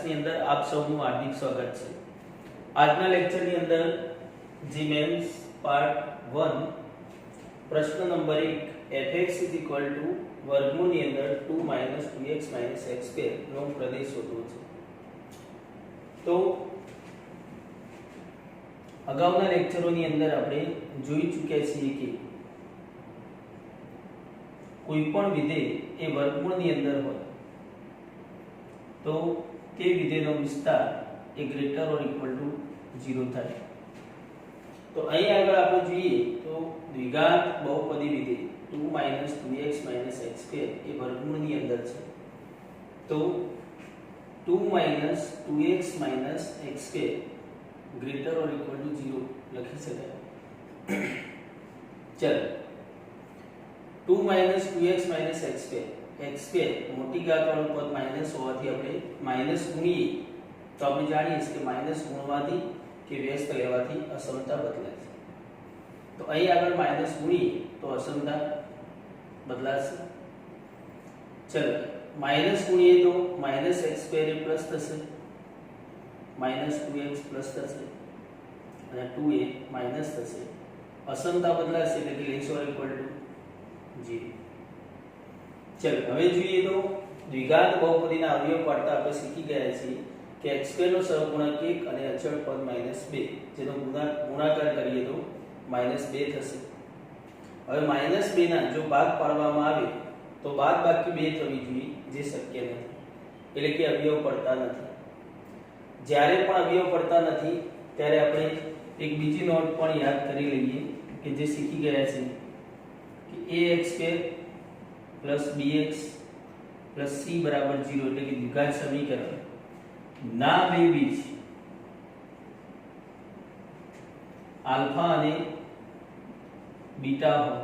ક્લાસની અંદર આપ સૌનું હાર્દિક સ્વાગત છે। આજના લેક્ચરની અંદર જીમેન્સ પાર્ટ 1 પ્રશ્ન નંબર 1 fx વર્ગમૂળની અંદર 2 2x x2 નો પ્રદેશ શોધવો છે। તો અગાઉના લેક્ચરોની અંદર આપણે જોઈ ચૂક્યા છીએ કે કોઈ પણ વિધેય એ વર્ગમૂળની અંદર હોય तो તે વિધેયનો વિસ્તાર એ ગ્રેટર ઓર ઇક્વલ ટુ 0 થાય। તો અહીં આગળ આપણે જોઈએ તો દ્વિઘાત બહુપદી વિધેય 2 2x x2 એ વર્ગમૂળની અંદર છે। તો 2 2x x2 greater or equal to 0 લખી શકાય। ચલો 2 2x x2 x2 મોટી ઘાત વાળું પદ માઈનસ હોવાથી આપણે માઈનસ ગુણીએ તો આપણે જાણીએ છીએ કે માઈનસ ગુણવાથી કે વ્યસ્ત લેવાથી અસમતા બદલાય છે। તો અહીં આગળ માઈનસ ગુણીએ તો અસમતા બદલાશે। ચલો માઈનસ ગુણીએ તો x2 એ પ્લસ થશે, -2x પ્લસ થશે અને 2 એ માઈનસ થશે। અસમતા બદલાશે એટલે કે લેસ ઓર ઇક્વલ ટુ 0। चलो હવે જોઈએ તો દ્વિઘાત બહુપદીના અવયવ પાડતા આપણે શીખી ગયા છીએ કે x2 નો સહગુણક 1 અને અચળ પદ -2 જેનો ગુણાકાર કરીએ તો -2 થશે। હવે -2 ના જો ભાગ પાડવામાં આવે તો બાદબાકી 2 થવી જોઈએ જે શક્ય નથી, એટલે કે અવયવ પડતા નથી। જ્યારે પણ અવયવ પડતા નથી ત્યારે આપણે એક બીજી નોટ પણ યાદ કરી લઈએ કે જે શીખી ગયા છે કે ax2 plus bx plus c बराबर 0 એટલે કે દ્વિઘાત સમીકરણ ના બે બીજ આલ્ફા અને બીટા હોય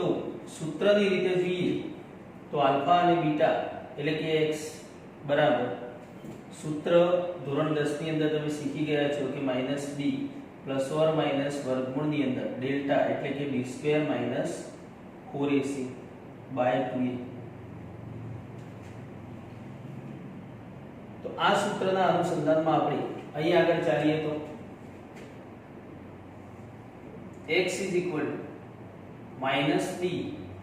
તો સૂત્રની રીતે જોઈએ તો આલ્ફા અને બીટા એટલે કે x બરાબર સૂત્ર ધોરણ 10 ની અંદર તમે શીખી ગયા છો કે -b પ્લસ ઓર માઈનસ વર્ગમૂળની અંદર ડેલ્ટા એટલે કે b2 4ac by 2a। તો આ સૂત્રના અનુસંધાનમાં આપણે અહીં આગળ ચાલીએ તો x = -b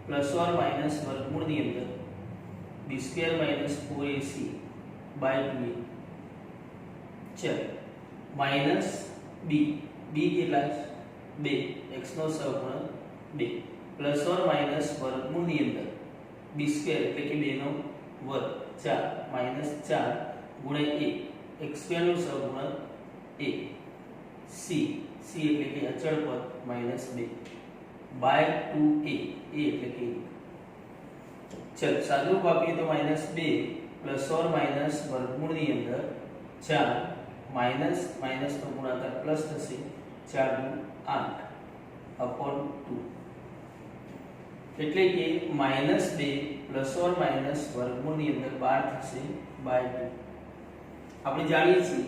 plus or minus વર્ગમૂળની અંદર b2 4ac by 2a। ચલો -b b કેટલા 2 x નો સહગુણક 2 प्लस और माइनस वर्गमूळની અંદર b2 એટલે કે 2 નો વર્ગ 4 -4 ગુણ્યા a x2 નો સહગુણક a c c એટલે કે અચળ પદ -2 બાય 2a a એટલે કે ચલ સાદુરૂપ આપીએ તો -2 પ્લસ ઓર માઈનસ વર્ગમૂળની અંદર 4 માઈનસ માઈનસ નો ગુણાકાર પ્લસ થશે 4 * 8 upon 2 એટલે કે -2 પ્લસ ઓર માઈનસ વર્ગમૂળની અંદર 12 થશે બાય 2। આપણે જાણીએ છીએ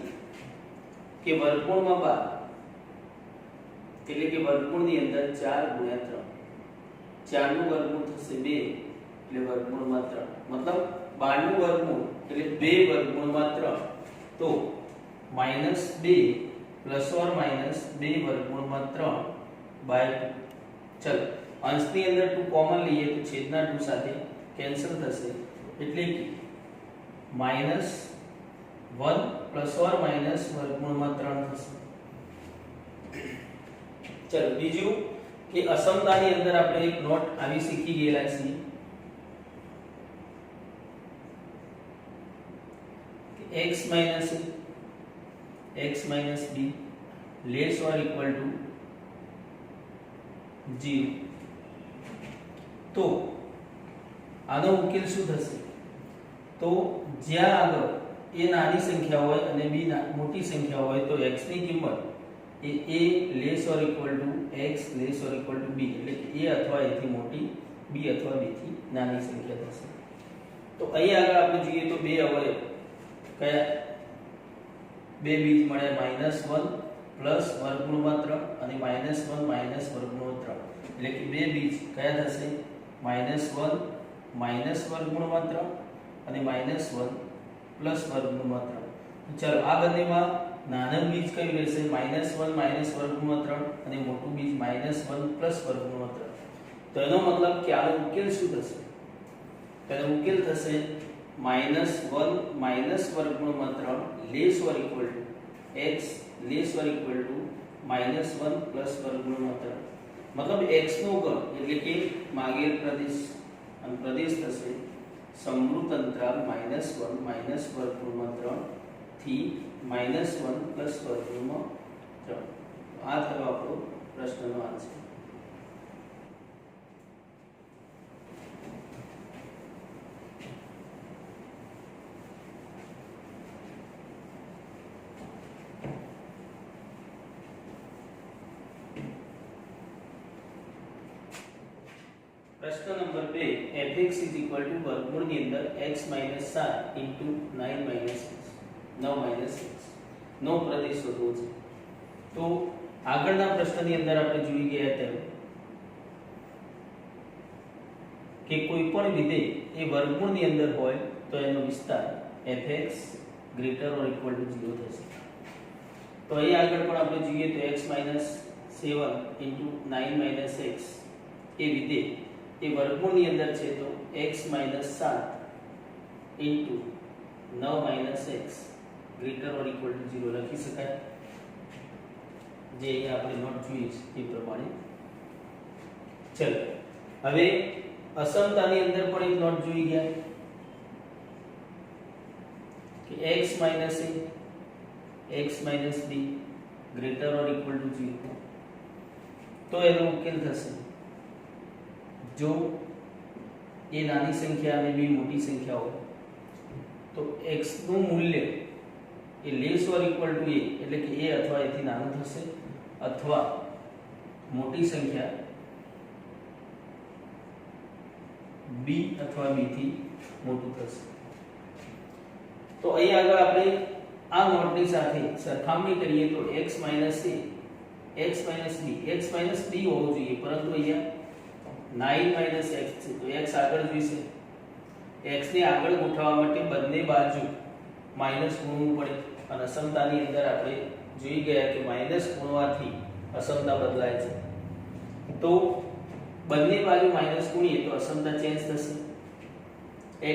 કે વર્ગમૂળમાં 12 એટલે કે વર્ગમૂળની અંદર 4 ગુણ્યા 3 4 નું વર્ગમૂળ થશે 2 એટલે વર્ગમૂળમાં 3 મતલબ 12 નું વર્ગમૂળ એટલે 2 વર્ગમૂળમાં 3 તો -2 પ્લસ ઓર માઈનસ 2 વર્ગમૂળમાં 3 બાય 2। ચલો અંશની અંદર 2 કોમન લઈએ તો છેદના 2 સાથે કેન્સલ થશે એટલે કે -1 પ્લસ ઓર માઈનસ વર્ગમૂળમાં 3 થશે। ચલો બીજું કે અસમતાની અંદર આપણે એક નોટ આવી શીખી ગયેલા છીએ કે x - b less or equal to 0। तो આનો ઉકેલ શું થશે તો જ્યાં આગળ a નાની સંખ્યા હોય અને b મોટી સંખ્યા હોય તો x ની કિંમત એ a less or equal to x less or equal to b એટલે કે a અથવા a થી મોટી b અથવા b થી નાની સંખ્યા થશે। તો અહીં આગળ આપણે જોઈએ તો બે અવયવ કયા બે બીજ મળ્યા -1 પ્લસ વર્ગમૂળમાં 3 અને -1 માઈનસ વર્ગમૂળ 3 એટલે કે બે બીજ કયા થશે -1 માઈનસ વર્ગમૂળમાં 3 અને -1 પ્લસ વર્ગમૂળમાં 3. ચાલો આ બંનેમાં નાનું બીજ કયું રહેશે? -1 માઇનસ વર્ગમૂળમાં 3 અને મોટું બીજ -1 પ્લસ વર્ગમૂળમાં 3. તો એનો મતલબ કે આનો ઉકેલ શું થશે? તેનો ઉકેલ થશે -1 માઇનસ વર્ગમૂળમાં 3 less or equal to x less or equal to -1 plus વર્ગમૂળમાં 3. મતલબ x નો ગણ એટલે કે માગેલ પ્રદેશ અને પ્રદેશ થશે સમૃદ્ધ અંતરાલ -1 માઇનસ વર્ગમૂળમાં 3 થી -1 પ્લસ વર્ગમૂળમાં 3. આ થયો આપણો પ્રશ્નનો આન્સર. પ્રશ્ન નંબર 2 fx વર્ગમૂળની અંદર x 7 9 6 નો પ્રદેશ શોધવો છે. તો આગળના પ્રશ્નની અંદર આપણે જોઈ ગયા તેમ કે કોઈ પણ વિધેય એ વર્ગમૂળની અંદર હોય તો એનો વિસ્તાર fx greater or equal to 0 થશે. તો અહીં આગળ પણ આપણે જોઈએ તો x 7 9 6 એ વિધેય એ વર્ગમૂળની અંદર છે તો x 7 9 6 greater or equal to 0 લખી શકાય. જે અહીંયા આપણે નોટ જોઈએ છે એ પ્રમાણે. ચલો હવે અસમતાની અંદર પણ એક નોટ જોઈ ગયા કે x a x b greater or equal to 0. તો એનો ઉકેલ થશે જો એ નાની સંખ્યા અને b મોટી સંખ્યા હોય તો x નું મૂલ્ય એ less or equal to a એટલે કે a અથવા a થી નાનું થશે અથવા મોટી સંખ્યા b અથવા b થી મોટું થશે. તો અહીં આગળ આપણે આ નોટની સાથે સરખામણી કરીએ તો x a x b x b હોવું જોઈએ પરંતુ અહીંયા 9 x છે તો x આગળ જોઈશે. x ને આગળ ગોઠવવા માટે બંને બાજુ માઈનસ ગુણવું પડે અને અસમતાની અંદર આપણે જોઈ ગયા કે માઈનસ ગુણવાથી અસમતા બદલાય છે. તો બંને બાજુ માઈનસ ગુણીએ તો અસમતા ચેન્જ થશે.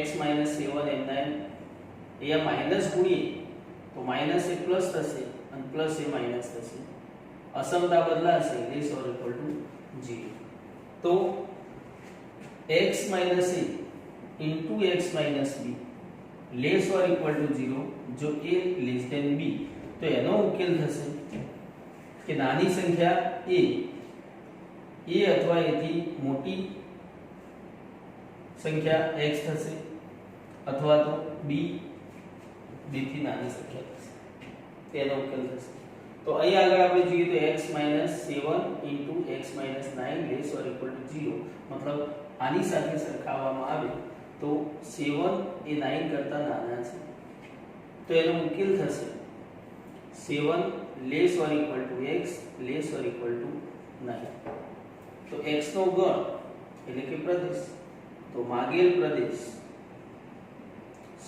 x 7 m 9 અહીંયા માઈનસ ગુણીએ તો માઈનસ એ પ્લસ થશે અને પ્લસ એ માઈનસ થશે. અસમતા બદલાશે લેસ ઓર ઇક્વલ ટુ 0. તો x a into x b less or equal to 0 જો a less than b તો એનો ઉકેલ થશે કે નાની સંખ્યા a અથવા a થી મોટી સંખ્યા x થશે અથવા તો b થી નાની સંખ્યા થશે તેનો ઉકેલ થશે. તો અહીં આગળ આપણે જોઈએ તો x 7 into x 9 less or equal to 0 મતલબ આની સાથે સરખાવવામાં આવે તો 7 એ 9 કરતા નાના છે તો એનો ઉકેલ થશે 7 less or equal to x less or equal to 9. તો x નો ગણ એટલે કે પ્રદેશ તો માગેલ પ્રદેશ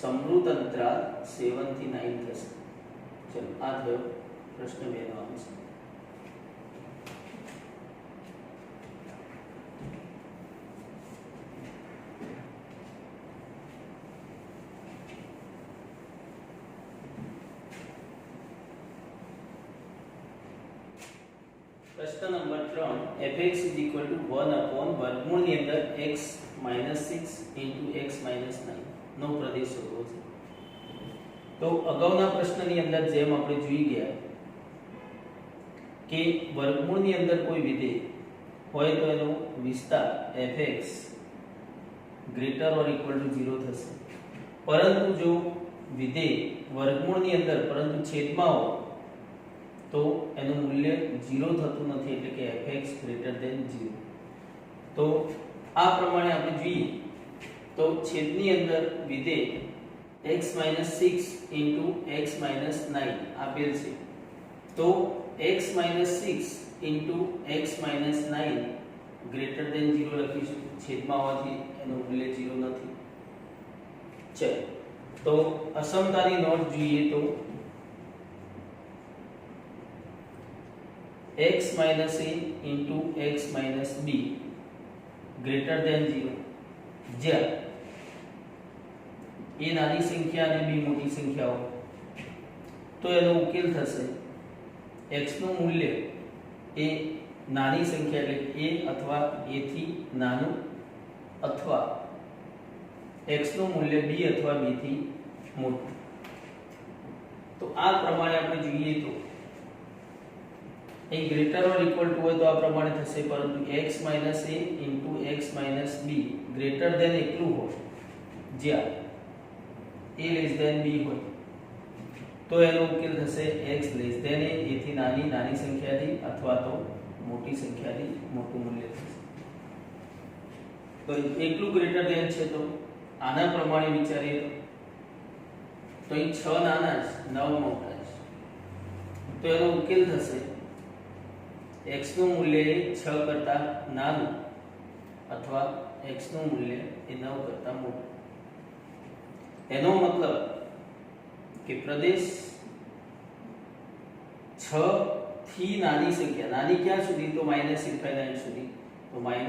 સમૃદ્ધ અંતરાલ 7 થી 9 થશે. ચલો આ થયો પ્રશ્ન 2 નો આન્સર. પ્રશ્ન નંબર 3 fx 1 વર્ગમૂળની અંદર x 6 x 9 નો પ્રદેશ શોધવો છે. તો અગાઉના પ્રશ્નની અંદર જેમ આપણે જોઈ ગયા કે વર્ગમૂળની અંદર કોઈ વિધેય હોય તો એનો વિસ્તાર fx greater or equal to 0 થશે. પરંતુ જો વિધેય વર્ગમૂળની અંદર પરંતુ છેદમાં હોય તો એનું મૂલ્ય 0 થતું નથી એટલે કે fx greater than 0. તો આ પ્રમાણે આપણે જોઈએ તો છેદની અંદર વિધેય x 6 x 9 આપેલ છે તો x 6 x 9 greater than 0 લખીશું. છેદમાં હોવાથી એનું મૂલ્ય 0 નથી. ચલો તો અસમતાની નોટ જોઈએ તો x - a into x - b greater than 0 જ્યાં a નાની સંખ્યા અને b મોટી સંખ્યાઓ તો એનો ઉકેલ થશે x નું મૂલ્ય એ નાની સંખ્યા એટલે a અથવા a થી નાનું અથવા x નું મૂલ્ય b અથવા b થી મોટું. તો આ પ્રમાણે આપણે જોઈએ તો એ ગ્રેટર ઓર ઇક્વલ ટુ હોય તો આ પ્રમાણે થશે, પરંતુ x - a into x - b greater than એટલું હોય જ્યાં a લેસ ધેન b હોય તો એનો ઉકેલ થશે x લેસ ધેન a થી નાની સંખ્યાથી અથવા તો મોટી સંખ્યાથી મોટું મૂલ્ય થશે. તો એટલું ગ્રેટર ધેન છે તો આના પ્રમાણે વિચારીએ તો અહીં 6 નાના છે 9 મોટા છે તો એનો ઉકેલ થશે x નું મૂલ્ય એ 6 કરતા નાનું અથવા x નું મૂલ્ય એ 9 કરતા મોટું. એનો મતલબ કે પ્રદેશ 6 થી નાની સંખ્યા, નાની ક્યાં સુધી તો -∞ સુધી, તો -∞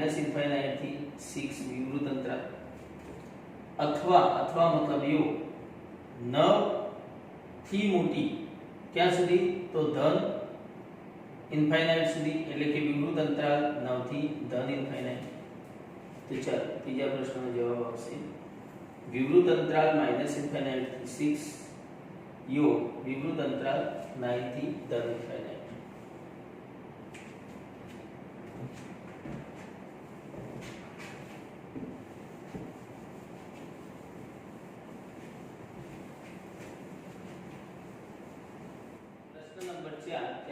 થી 6 વિવૃત અંતરાલ અથવા મતલબ યો 9 થી મોટી ક્યાં સુધી તો ધન ઇન્ફાઇનાઇટ સુધી, એટલે કે વિવૃત અંતરાલ 9 થી ધન ઇન્ફાઇનાઇટ. તો ચાલો ત્રીજા પ્રશ્નનો જવાબ આવશે વિવૃત અંતરાલ -∞ થી 6 યો વિવૃત અંતરાલ 9 થી ધન ઇન્ફાઇનાઇટ.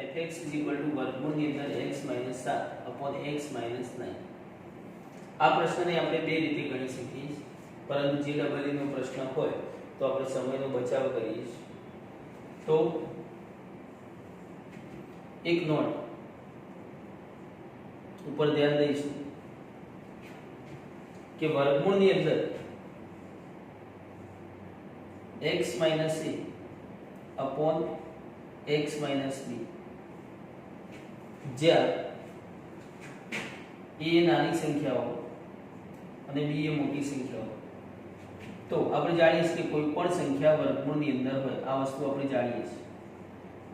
fx વર્ગમૂળની અંદર x - 7 upon x - 9. આ પ્રશ્નને આપણે બે રીતે ગણી શકીએ, પરંતુ જે ડબલ નો પ્રશ્ન હોય તો આપણે સમયનો બચાવ કરીએ. તો એક નોટ ઉપર ધ્યાન દઈશું કે વર્ગમૂળની અંદર x - a upon x - b જ્યાં a નાની સંખ્યાઓ અને b એ મોટી સંખ્યાઓ. તો આપણે જાણીએ છીએ કે કોઈ પણ સંખ્યા વર્ગમૂળની અંદર હોય, આ વસ્તુ આપણે જાણીએ છીએ.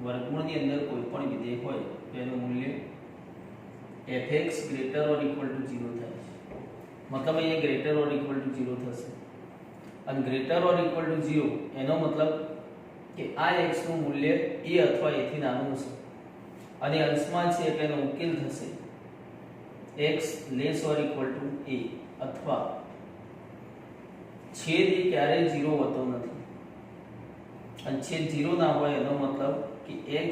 વર્ગમૂળની અંદર કોઈ પણ વિધેય હોય તો એનું મૂલ્ય fx greater or equal to 0 થાય છે. મતલબ અહીંયા greater or equal to 0 થશે. અને greater or equal to 0 એનો મતલબ કે આ x નું મૂલ્ય a અથવા a થી નાનું છે અને અંશમાં છે એટલે એનો ઉકેલ થશે x less or equal to a અથવા છેદ એ ક્યારેય 0 હોતો નથી અને છેદ 0 ના હોય એનો મતલબ કે x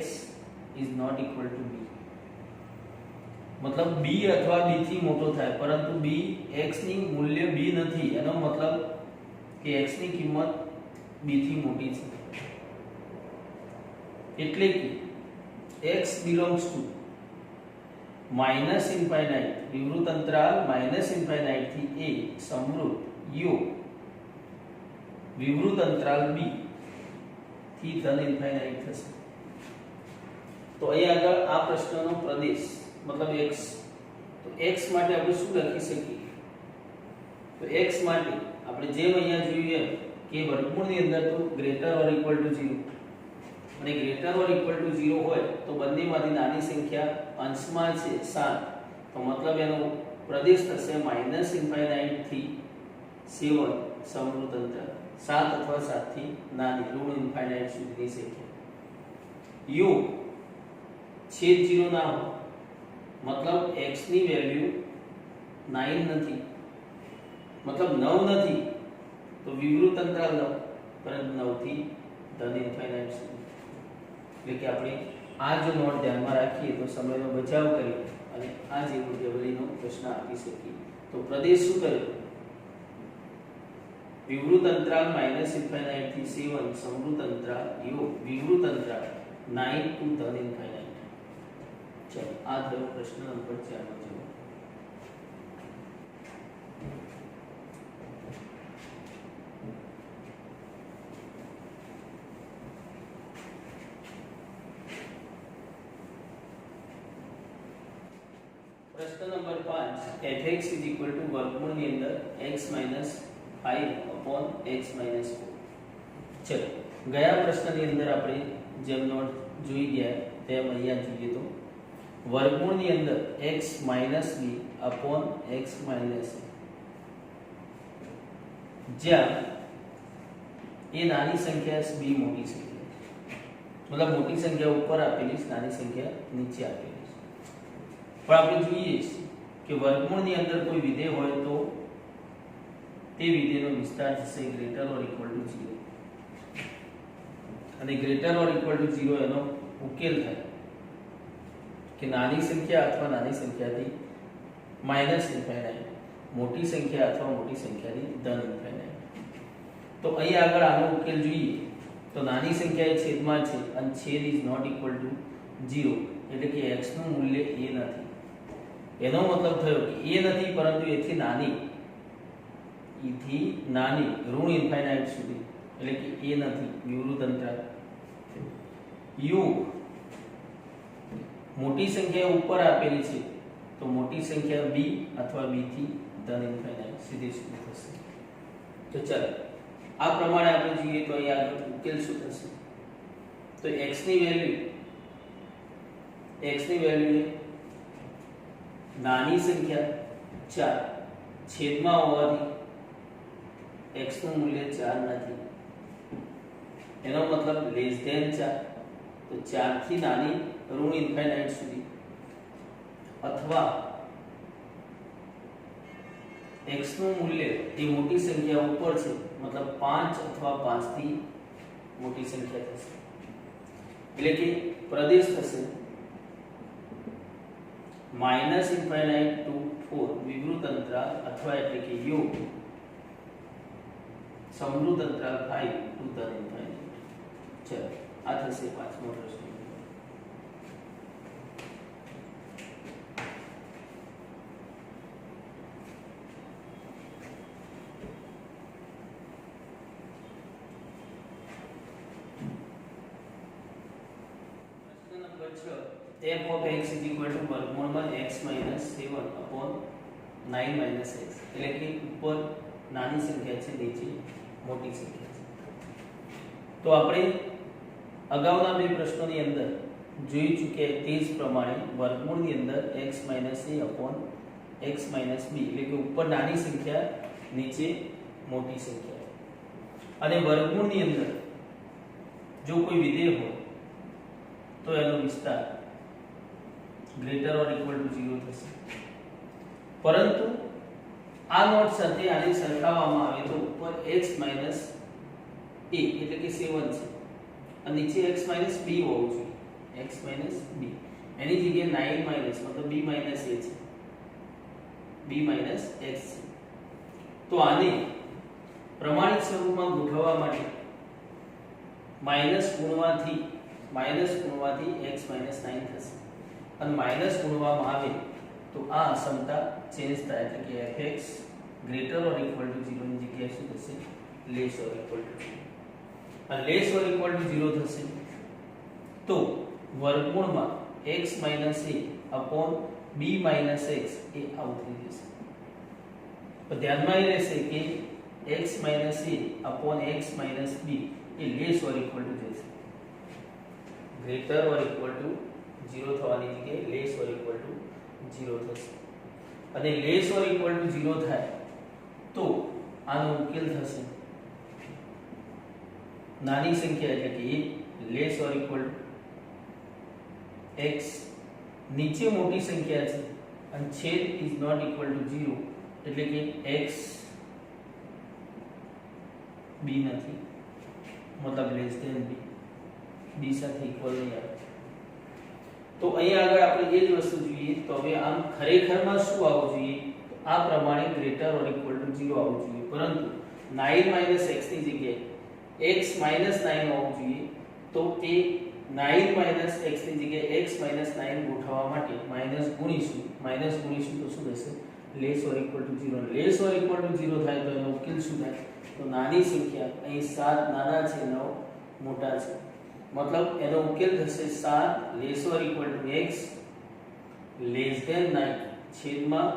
is not equal to b. મતલબ b અથવા b થી મોટો થાય, પરંતુ b x ની મૂલ્ય b નથી, એનો મતલબ કે x ની કિંમત b થી મોટી છે. એટલે કે x belongs to -∞ વિવૃત અંતરાલ -∞ થી a સમૃદ્ધ u વિવૃત અંતરાલ b થી ધન ઇન્ફાઇનાઇટ થશે. તો અહીં આગળ આ પ્રશ્નનો પ્રદેશ મતલબ x, તો x માટે આપણે શું લખી શકીએ? તો x માટે આપણે જેમ અહીંયા જોઈએ કે વર્ગમૂળની અંદર તો ગ્રેટર ઓર ઇક્વલ ટુ 0 અને ગ્રેટર ઓર ઇક્વલ ટુ 0 હોય તો બંનેમાંથી નાની સંખ્યા અંશમાં છે 7, તો મતલબ એનો પ્રદેશ થશે -∞ થી 7 સમૃદ્ધ અંતર, 7 અથવા 7 થી નાની ઋણ ઇન્ફાઇનાઇટ સુધીની સંખ્યા. u છેદ 0 ના હોય, મતલબ x ની વેલ્યુ 9 નથી, મતલબ 9 નથી તો વિવૃત અંતરાલ 9, પરંતુ 9 થી ધન ઇન્ફાઇનાઇટ સુધી. એટલે કે આપણે આ જો નોટ ધ્યાનમાં રાખીએ તો સમયનો બચાવ કરી અને આ જે ડબલીનો પ્રશ્ન આપી શકીએ. તો પ્રદેશ શું કર્યો? વિવૃત અંતરાલ -∞ થી 7 સમૃદ્ધ અંતરાલ u વિવૃત અંતરાલ 9 to ધન ઇન્ફાઇનાઇટ. ચલો આ થયો પ્રશ્ન નંબર 4 નો જવાબ. પ્રશ્ન નંબર 5 fx વર્ગમૂળની અંદર x 5 x 4. ચલો ગયા પ્રશ્નની અંદર આપણે જેમ નોટ જોઈ ગયા તેમ અહીંયા જોઈએ તો વર્ગમૂળની અંદર x b x a જ્યાં એ નાની સંખ્યા છે b મોટી સંખ્યા મતલબ મોટી સંખ્યા ઉપર આપેલી છે નાની સંખ્યા નીચે આપેલી છે પણ આપણે જોઈએ કે વર્ગમૂળની અંદર કોઈ વિધેય હોય તો તે વિધેયનો વિસ્તાર થશે ગ્રેટર ઓર ઇક્વલ ટુ 0 અને ગ્રેટર ઓર ઇક્વલ ટુ 0 એનો ઉકેલ થાય કે નાની સંખ્યા અથવા નાની સંખ્યાથી માઈનસ ઇન્ફાઇનાઇટ મોટી સંખ્યા અથવા મોટી સંખ્યાથી ધન ઇન્ફાઇનાઇટ. તો અહીં આગળ આનો ઉકેલ જોઈએ તો નાની સંખ્યા એ છેદમાં છે અને છેદ ઇઝ નોટ ઇક્વલ ટુ 0 એટલે કે x નું મૂલ્ય a નથી. એનો મતલબ થયો કે a નથી પરંતુ એથી નાની ઋણ ઇન્ફાઇનાઇટ સુધી એટલે કે a નથી વિવૃત અંતરાલ. u મોટી સંખ્યા ઉપર આપેલી છે તો મોટી સંખ્યા b અથવા b થી ધન ઇન્ફાઇનાઇટ સીધી સીધી થશે. તો ચાલો આ પ્રમાણે આપણે જોઈએ તો અહીં આગળ ઉકેલ શું થશે તો x ની વેલ્યુ નાની સંખ્યા 4 છેદમાં હોવાથી x નું મૂલ્ય 4 નથી એનો મતલબ લેસ ધેન 4 તો 4 થી નાની ઋણ ઇન્ફાઇનાઇટ સુધી અથવા x નું મૂલ્ય એ મોટી સંખ્યા ઉપર છે મતલબ 5 અથવા 5 થી મોટી સંખ્યા થશે એટલે કે પ્રદેશ થશે માઈનસ ઇન્ફાઇનાઇટ ટુ 4 વિવૃત અંતરાલ અથવા એટલે કે u સમૃદ્ધ અંતરાલ 5 ટુ ધન ઇન્ફાઇનાઇટ. ચલો આ થશે પાંચમો પ્રશ્ન. f of x વર્ગમૂળમાં x 7 upon 9 x એટલે કે ઉપર નાની સંખ્યા છે નીચે મોટી સંખ્યા છે. તો આપણે અગાઉના બે પ્રશ્નોની અંદર જોઈ ચૂક્યા તે જ પ્રમાણે વર્ગમૂળની અંદર x a upon x b એટલે કે ઉપર નાની સંખ્યા નીચે મોટી સંખ્યા અને વર્ગમૂળની અંદર જો કોઈ વિધેય હોય તો એનો વિસ્તાર ગ્રેટર ઓર ઇક્વલ ટુ 0 થશે. પરંતુ આ નોટ સાથે આને સરખાવવામાં આવે તો ઉપર x a એટલે કે 7 છે અને નીચે x b હોવું જોઈએ x b એની જગ્યાએ 9 માઈનસ મતલબ b a છે b x છે. તો આને પ્રમાણિત સ્વરૂપમાં ગોઠવવા માટે માઈનસ ગુણવાથી x 9 થશે અને માઈનસ ગુણવામાં આવે તો આ અસમતા ચેન્જ થાય એટલે કે fx greater or equal to 0 ની જગ્યાએ શું થશે લેસ ઓર ઇક્વલ ટુ 0 અને લેસ ઓર ઇક્વલ ટુ 0 થશે તો વર્ગમૂળમાં x a upon b x એ આવતી રહેશે. તો ધ્યાનમાં એ રહેશે કે x a upon x b એ લેસ ઓર ઇક્વલ ટુ જશે ગ્રેટર ઓર ઇક્વલ ટુ 0 થવાની જગ્યાએ લેસ ઓર ઇક્વલ ટુ 0 થશે અને લેસ ઓર ઇક્વલ ટુ 0 થાય તો આનો ઉકેલ થશે નાની સંખ્યા એટલે કે less or equal to x નીચે મોટી સંખ્યા છે અને છેદ ઇઝ નોટ ઇક્વલ ટુ 0 એટલે કે x b નથી મતલબ લેસ ધેન b સાથે ઇક્વલ નહીં આવે. તો અહીં આગળ આપણે એ જ વસ્તુ જોઈએ તો હવે આમ ખરેખરમાં શું આવવું જોઈએ તો આ પ્રમાણે ગ્રેટર ઓર ઇક્વલ ટુ 0 આવવું જોઈએ પરંતુ 9 x ની જગ્યાએ x 9 આવવું જોઈએ તો તે 9 x ની જગ્યાએ x 9 ગોઠવવા માટે માઈનસ ગુણીશું તો શું થશે less or equal to 0 less or equal to 0 થાય તો એનો ઉકેલ શું થાય તો નાની સંખ્યા અહીં 7 નાના છે 9 મોટા છે मतलब એનો ઉકેલ થશે 7 less or equal to x less than 9 છેદમાં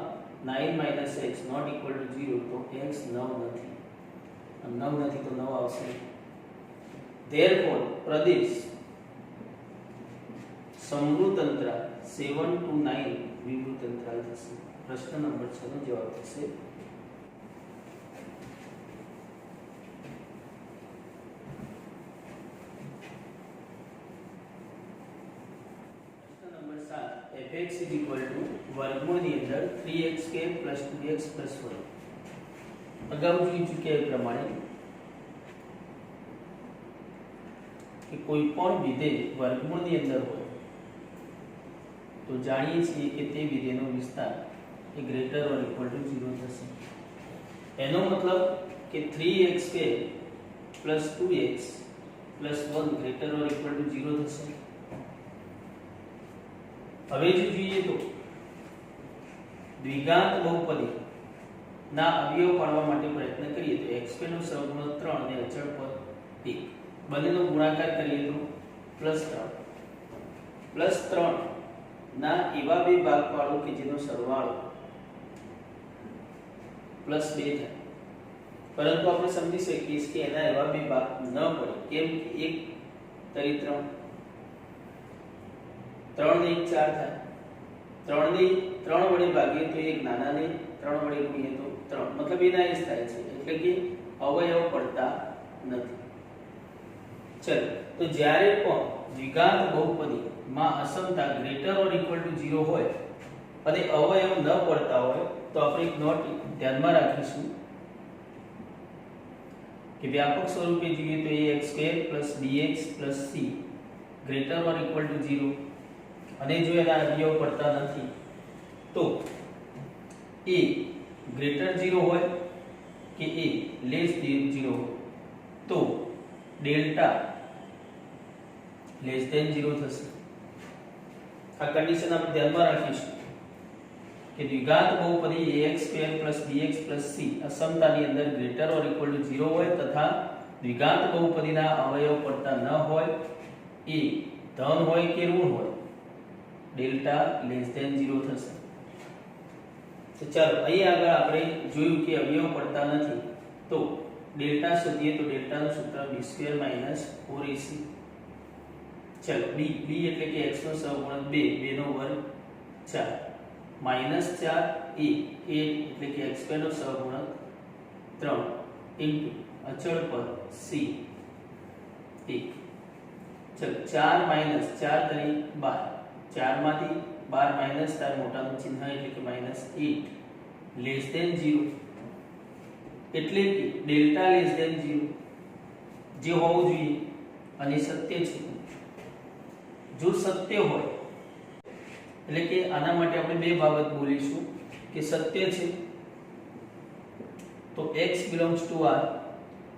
9 - x નોટ ઇક્વલ ટુ 0 તો x 9 નથી. 9 નથી તો 9 આવશે. ધેરફોર પ્રદેશ સમૃદ્ધ અંતરાલ 7 to 9 વિવૃત અંતરાલ થશે. પ્રશ્ન નંબર 6 નો જવાબ થશે. પ્રશ્ન નંબર 7 fx વર્ગમૂળની અંદર 3x² + 2x + 1. અગાઉ જોઈ ચૂક્યા એ પ્રમાણે કે કોઈ પણ વિધેય વર્ગમૂળની અંદર હોય તો જાણીએ છીએ કે તે વિધેયનો વિસ્તાર એ ગ્રેટર ઓર ઇક્વલ ટુ 0 થશે. એનો મતલબ કે 3x² + 2x + 1 greater or equal to 0 થશે. હવે જો જોઈએ તો દ્વિઘાત બહુપદી ના અવયવ પાડવા માટે પ્રયત્ન કરીએ તો x² નો સહગુણક 3 અને અચળ પદ 1 બંનેનો ગુણાકાર કરીએ તો +3 ના એવા બે ભાગ પાડો કે જેનો સરવાળો +2 થાય. પરંતુ આપણે સમજી શકીએ કે એના એવા બે ભાગ ન પડે. કેમ કે 1 તરી 3 ને 1 4 થાય. 3 ને 3 વડે ભાગીએ તો એક નાનાને 3 વડે ગુણીએ તો 3 મતલબ એના જ થાય છે. એટલે કે અવયવ પડતા નથી. ચલો તો જ્યારે પણ દ્વિઘાત બહુપદી માં અસમતા ગ્રેટર ઓર ઇક્વલ ટુ 0 હોય અને અવયવ ન પડતા હોય તો આપણે એક નોટ ધ્યાનમાં રાખીશું કે વ્યાપક સ્વરૂપે જોઈએ તો ax² + bx + c greater or equal to 0 અને જો એના અવયવ પડતા નથી તો a ગ્રેટર 0 હોય કે a લેસ 0 હોય તો ડેલ્ટા લેસ ધેન 0 થશે. આ કન્ડિશન આપણે ધ્યાનમાં રાખીશું કે દ્વિઘાત બહુપદી ax² + bx + c અસમતાની અંદર ગ્રેટર ઓર ઇક્વલ ટુ 0 હોય તથા દ્વિઘાત બહુપદીના અવયવ પડતા ન હોય, એ ધન હોય કે ઋણ હોય, ડેલ્ટા લેસ ધેન 0 થશે. તો ચાલો અહીં આગળ આપણે જોયું કે અવયવ પડતા નથી તો ડેલ્ટા શોધીએ તો ડેલ્ટાનું સૂત્ર b² - 4ac. ચલો b એટલે કે x નો સહગુણક 2 નો વર્ગ 4 -4 a એટલે કે x² નો સહગુણક 3 ઇન્ટુ અચળ પદ c 1. ચલો 4 - 4 તરી 12, 4 માંથી 12 માઈનસ તાર મોટાનું ચિહ્ન એટલે કે -8 લેસ ધેન 0 એટલે કે ડેલ્ટા લેસ ધેન 0 જે હોવું જોઈએ અને સત્ય છે. જો સત્ય હોય એટલે કે આના માટે આપણે બે બાબત બોલીશું કે સત્ય છે તો x belongs to R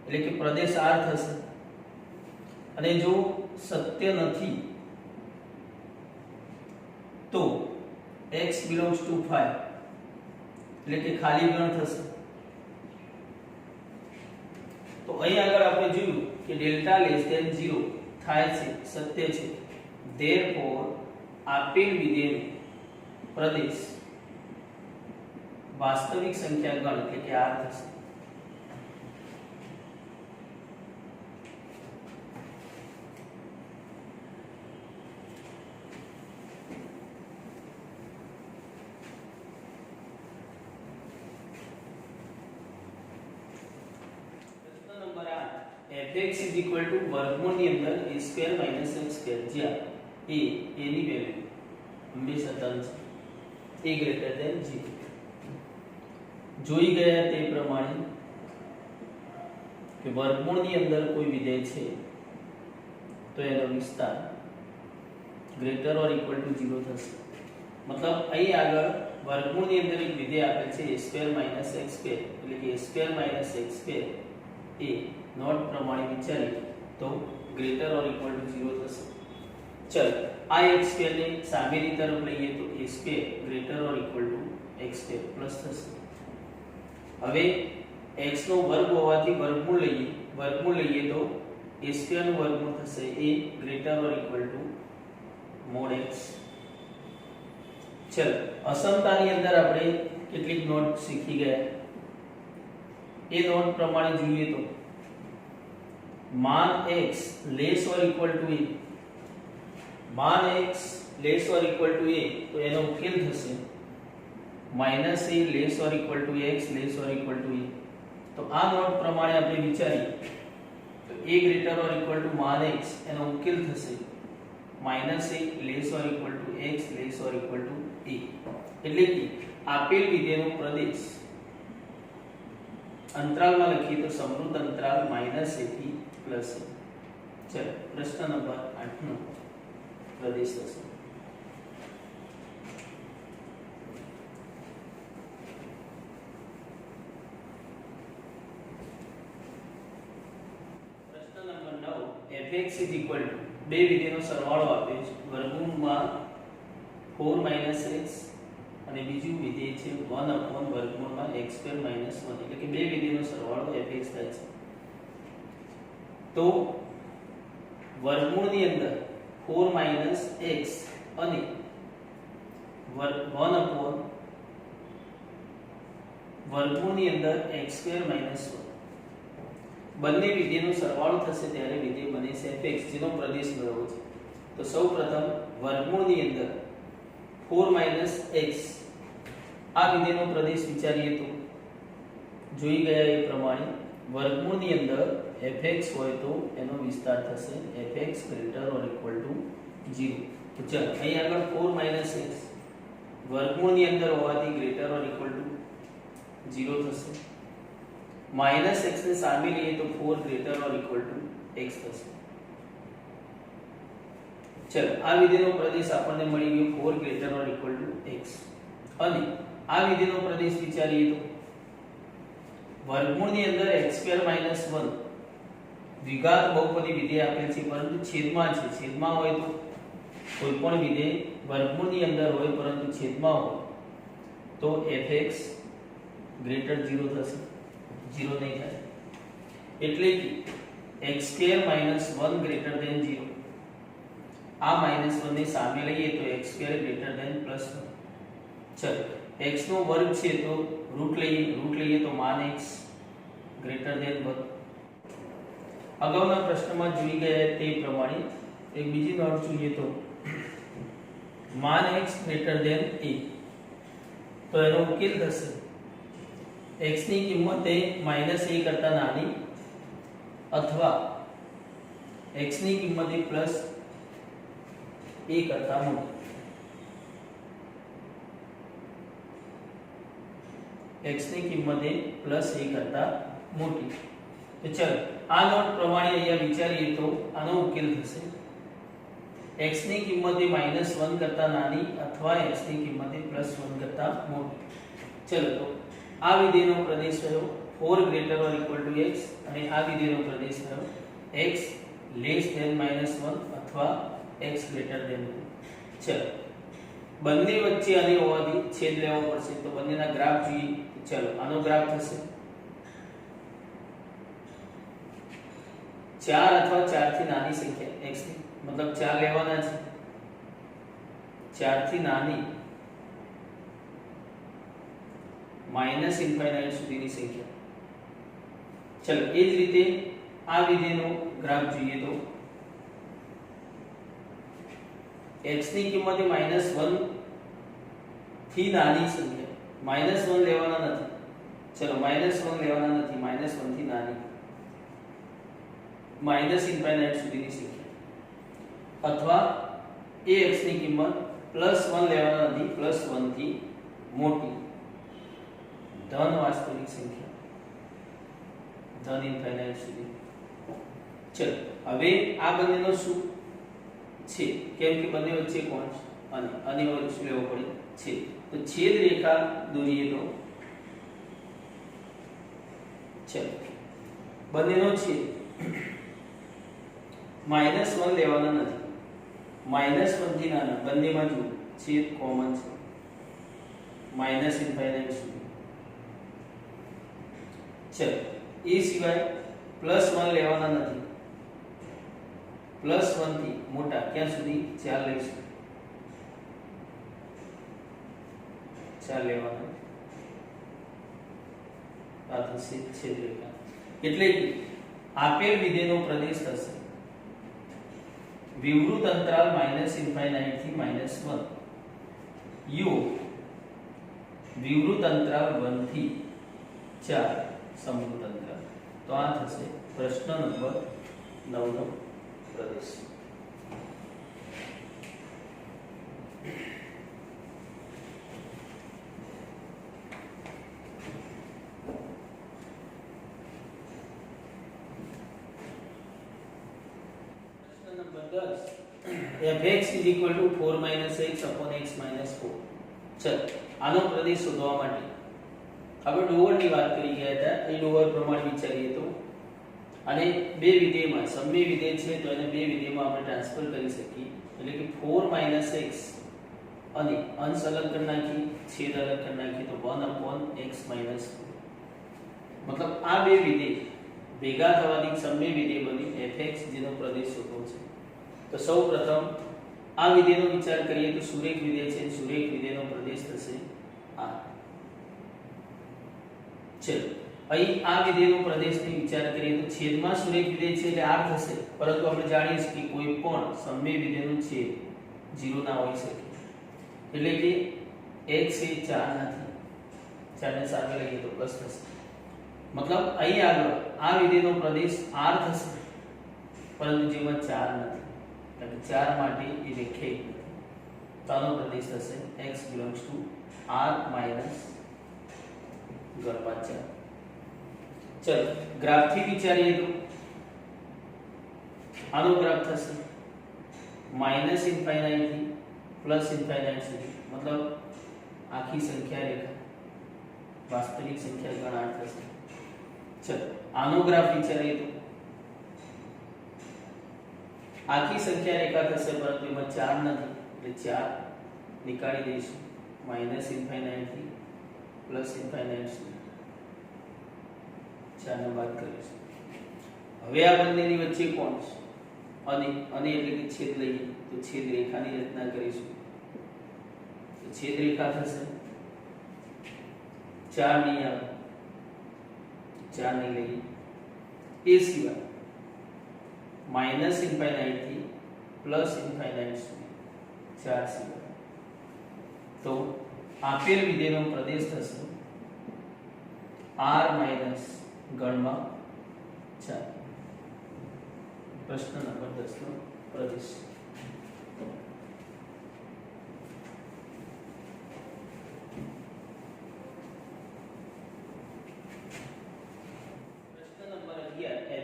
એટલે કે પ્રદેશ R થશે. અને જો સત્ય નથી તો x belongs to phi એટલે કે ખાલી ગણ થશે. તો અહીં આગળ આપણે જોયું કે ડેલ્ટા લેસ ધેન 0 થાય છે, સત્ય છે. therefore આપેલ વિધેયનો પ્રદેશ વાસ્તવિક સંખ્યા ગણ એટલે કે R થશે. fx વર્ગમૂળની અંદર a² - x², જ્યાં a ની વેલ્યુ હંમેશા ધન છે, a ગ્રેટર ધેન 0. જોઈ ગયા તે પ્રમાણે કે વર્ગમૂળની અંદર કોઈ વિધેય છે તો એનો વિસ્તાર ગ્રેટર ઓર ઇક્વલ ટુ 0 થશે. મતલબ અહીં આગળ વર્ગમૂળની અંદર એક વિધેય આપેલ છે a² - x² એટલે કે a² - x² એ નોટ પ્રમાણે વિચારીએ તો ગ્રેટર ઓર ઇક્વલ ટુ 0 થશે. ચલો આ x² ને સામેની તરફ લઈએ તો a² greater or equal two x² plus થશે. હવે x નો વર્ગ હોવાથી વર્ગમૂળ લઈએ તો a² નું વર્ગમૂળ થશે a greater or equal two mod x. ચલો અસમતાની અંદર આપણે કેટલીક નોટ શીખી ગયા એ નોટ પ્રમાણે જોઈએ તો मान x less or equal to a मान x less or equal to a तो એનો ઉકેલ થશે -a less or equal to x less or equal to a તો આ નોટ પ્રમાણે આપણે વિચારીએ તો a greater or equal to मान x એનો ઉકેલ થશે -a less or equal to x less or equal to a એટલે કે આપેલ વિધેયનો પ્રદેશ અંતરાલમાં લખીએ તો સમૃદ્ધ અંતરાલ -a થી प्लस चलो प्रश्न नंबर 8 નો પ્રદેશ થશે પ્રશ્ન નંબર 9 fx બે વિધેયનો સરવાળો આપ્યો છે વર્ગમૂળમાં 4 x અને બીજું વિધેય છે 1 વર્ગમૂળમાં x² - 1 એટલે કે બે વિધેયનો સરવાળો fx થાય છે तो वर्गमूल ની અંદર 4 x અને 1 વર્ગમૂળ ની અંદર x² - 1 બંને વિધેયનો સરવાળો થશે ત્યારે વિધેય બને છે fx જેનો પ્રદેશ મેળવવો છે તો સૌપ્રથમ વર્ગમૂળ ની અંદર 4 x આ વિધેયનો પ્રદેશ વિચારીએ તો જોઈ ગયા એ પ્રમાણે વર્ગમૂળ ની અંદર fx હોય તો એનો વિસ્તાર થશે fx greater or equal to 0 તો ચાલો અહીં આગળ 4 x વર્ગમૂળ ની અંદર હોવાથી greater or equal to 0 થશે x ને સામે લઈએ તો 4 greater or equal to x થશે ચાલો આ વિધેયનો પ્રદેશ આપણને મળી ગયો 4 greater or equal to x અને આ વિધેયનો પ્રદેશ વિચારીએ તો વર્ગમૂળ ની અંદર x² - 1 દ્વિઘાત બહુપદી વિધેય આપેલ છે પરંતુ છેદમાં છે છેદમાં હોય તો કોઈ પણ વિધેય વર્ગમૂળ ની અંદર હોય પરંતુ છેદમાં હોય તો fx greater 0 થશે 0 નહીં થાય એટલે કે x² - 1 greater than 0 આ -1 ને સામે લઈએ તો x² greater than +1 ચલો x નો વર્ગ છે તો રૂટ લઈએ તો मान x greater than 1 અગાઉના પ્રશ્નમાં જોઈ ગયા તે પ્રમાણે એક બીજી નોટ જોઈએ તો मान x greater than a તો એનો ઉકેલ થશે x ની કિંમત એ -a કરતા નાની અથવા x ની કિંમત એ +a કરતા મોટી x ની કિંમત એ +a કરતા મોટી તો ચલો આ નોટ પ્રમાણે અહીંયા વિચારીએ તો આનો ઉકેલ થશે x ની કિંમત એ -1 કરતા નાની અથવા x ની કિંમત એ +1 કરતા મોટી ચલો તો આ વિધેયનો પ્રદેશ થયો 4 greater or equal to x અને આ વિધેયનો પ્રદેશ થયો x less than -1 અથવા x greater than 1 ચલો બંને વચ્ચે આને હોવાથી છેદ લેવો પડશે તો બંનેના ગ્રાફ જોઈએ ચલો આનો ગ્રાફ થશે 4 અથવા 4 થી નાની સંખ્યા x ની मतलब 4 લેવાના છે 4 થી નાની માઈનસ ઇન્ફાઇનાઇટ સુધીની સંખ્યા ચલો એ જ રીતે આ વિધેયનો ગ્રાફ જોઈએ તો x ની કિંમત એ -1 થી નાની સંખ્યા -1 લેવાના નથી ચલો -1 લેવાના નથી -1 થી નાની માઈનસ ઇન્ફાઇનાઇટ સુધીની સંખ્યા અથવા એ x ની કિંમત +1 લેવાના નથી +1 થી મોટી ધન વાસ્તવિક સંખ્યા ધન ઇન્ફાઇનાઇટ સુધી ચલો હવે આ બંનેનો શું છે કેમ કે બંને વચ્ચે કોણ છે અને અનિવાર્ય શું લેવો પડે છે તો છેદ રેખા દોરીએ તો ચલો બંનેનો છેદ -1 લેવાના નથી -1 થી નાના બંનેમાં જો છેદ કોમન છે માઈનસ ઇન્ફાઇનાઇટ સુધી ચલો એ સિવાય +1 લેવાના નથી +1 થી મોટા ક્યાં સુધી 4 લઈશું 4 લેવાનો આ થશે છેદરેખા એટલે કે આપેલ વિધેયનો પ્રદેશ થશે વિવૃત અંતરાલ -∞ થી -1 u વિવૃત અંતરાલ 1 થી 4 સમવૃત અંતરાલ તો આ થશે પ્રશ્ન નંબર 9 નો પ્રદેશ fx = 4 - x / x - 4 ચલ આનો પ્રદેશ શોધવા માટે આપણે ડોવરની વાત કરી ગયા હતા એ ડોવર પ્રમાણે વિચારીએ તો અને બે વિધેયમાં સમય વિધેય છે તો એને બે વિધેયમાં આપણે ટ્રાન્સફર કરી શકીએ એટલે કે 4 - x અને અંશ અલગ કરી નાખી છેદ અલગ કરી નાખી તો 1/x - 4 મતલબ આ બે વિધેય ભેગા થવાથી સમય વિધેય બની fx જેનો પ્રદેશ શોધવો છે તો સૌપ્રથમ આ વિધેયનો વિચાર કરીએ તો સુરેખ વિધેય છે સુરેખ વિધેયનો પ્રદેશ થશે આ ચલો અહીં આ વિધેયનો પ્રદેશનો વિચાર કરીએ તો છેદમાં સુરેખ વિધેય છે એટલે r થશે પરંતુ આપણે જાણીએ છીએ કે કોઈ પણ સમય વિધેયનો છેદ 0 ના હોઈ શકે એટલે કે x એ 4 નથી 4 ને સામે લઈએ તો પ્લસ થશે મતલબ અહીં આગળ આ વિધેયનો પ્રદેશ r થશે પરંતુ જેમાં 4 નથી એટલે 4 માટે એ રેખીય નથી તો આનો પ્રદેશ થશે x belongs to r minus ગણમાં 4 ચલો ગ્રાફ થી વિચારીએ તો આનો ગ્રાફ થશે -∞ થી +∞ સુધી મતલબ આખી સંખ્યા રેખા વાસ્તવિક સંખ્યા ગણ 8 થશે ચલો આનો ગ્રાફ વિચારીએ તો આખી સંખ્યા રેખા થશે પરંતુ એમાં 4 નથી એટલે 4 નીકાળી દઈશું -∞ થી +∞ સુધી 4 ને બાદ કરીશું હવે આ બંનેની વચ્ચે કોણ છે અને એટલે કે છેદ લઈએ તો છેદ રેખાની રચના કરીશું તો છેદ રેખા થશે 4 નહીં આવે 4 નહીં લઈએ એ સિવાય -∞ થી +∞ સુધી 4 સિવાય તો આપેલ વિધેયનો પ્રદેશ થશે r - ગણમાં 4 પ્રશ્ન નંબર 10 નો પ્રદેશ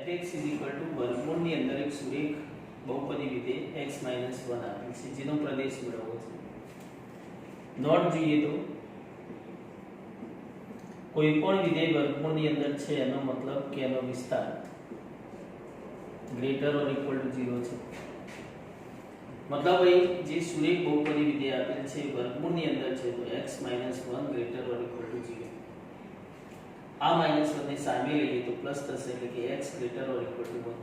fx = વર્ગમૂળની અંદર એક સુરેખ બહુપદી વિધેય x - 1 આપેલ છે જેનો પ્રદેશ મેળવવો છે નોટ જોઈએ તો કોઈ પણ વિધેય વર્ગમૂળની અંદર છે એનો મતલબ કે એનો વિસ્તાર ગ્રેટર ઓર ઇક્વલ ટુ 0 છે મતલબ અહીં જે સુરેખ બહુપદી વિધેય આપેલ છે વર્ગમૂળની અંદર છે તો x - 1 greater or equal to 0 આ -1 ને સામે લઈએ તો પ્લસ થશે એટલે કે x greater or equal to 1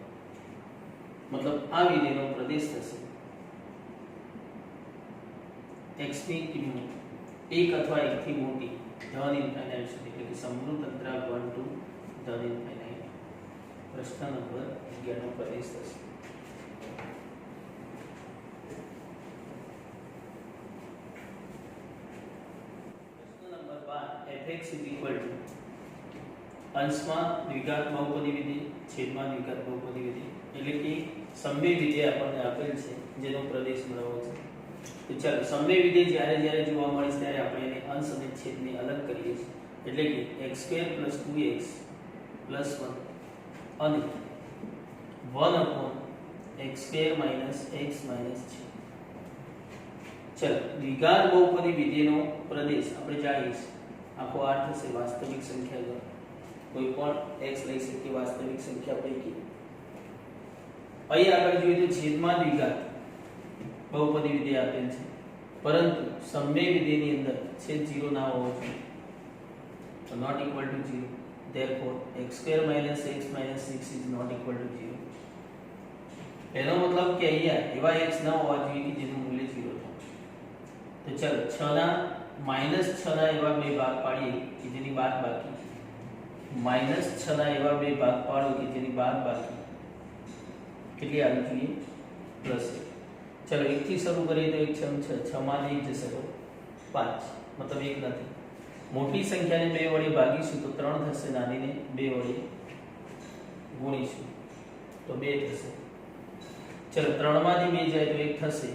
મતલબ આ વિધેયનો પ્રદેશ થશે x ની કિંમત 1 અથવા 1 થી મોટી ધન ઇન્ફાઇનાઇટ સુધી એટલે કે સમૃદ્ધ અંતરાલ 1 to ધન ઇન્ફાઇનાઇટ પ્રશ્ન નંબર 11 નો પ્રદેશ થશે પ્રશ્ન નંબર 12 fx = અંશમાં દ્વિઘાત બહુપદી વિધેય છેદમાં દ્વિઘાત બહુપદી વિધેય એટલે કે સમય વિધેય આપણને આપેલ છે જેનો પ્રદેશ મેળવવો છે તો ચાલો સમય વિધેય જ્યારે જોવા મળે ત્યારે આપણે એને અંશ અને છેદને અલગ કરીએ છીએ એટલે કે x² + 2x + 1 અને 1/x² - x - 6 ચાલો દ્વિઘાત બહુપદી વિધેયનો પ્રદેશ આપણે જાણીએ છીએ આખો r થશે વાસ્તવિક સંખ્યા ગણ કોઈ પણ x લઈ શકીએ વાસ્તવિક સંખ્યા પૈકી અહીં આગળ જોઈએ તો છેદમાં દ્વિઘાત બહુપદી વિધેય આપેલ છે પરંતુ સમય વિધેયની અંદર છેદ 0 ના હોવો જોઈએ તો not equal to 0 therefore x² - x - 6 is not equal to 0 એનો મતલબ કે અહીંયા એવા x ના હોવા જોઈએ કે જેનું મૂલ્ય 0 થાય તો ચાલો 6 ના -6 ના એવા બે ભાગ પાડીએ કે જેની બાદબાકી -6 ના એવા બે ભાગ પાડો કે જેની બાદબાકી કેટલી આવી જોઈએ પ્લસ 1. ચલો 1 થી શરૂ કરીએ તો 1 6 6 માંથી 1 જશે તો 5 મતલબ 1 નથી. મોટી સંખ્યાને 2 વડે ભાગીશું તો 3 થશે, નાનીને 2 વડે ગુણીશું તો 2 થશે. ચલો 3 માંથી 2 જાય તો 1 થશે.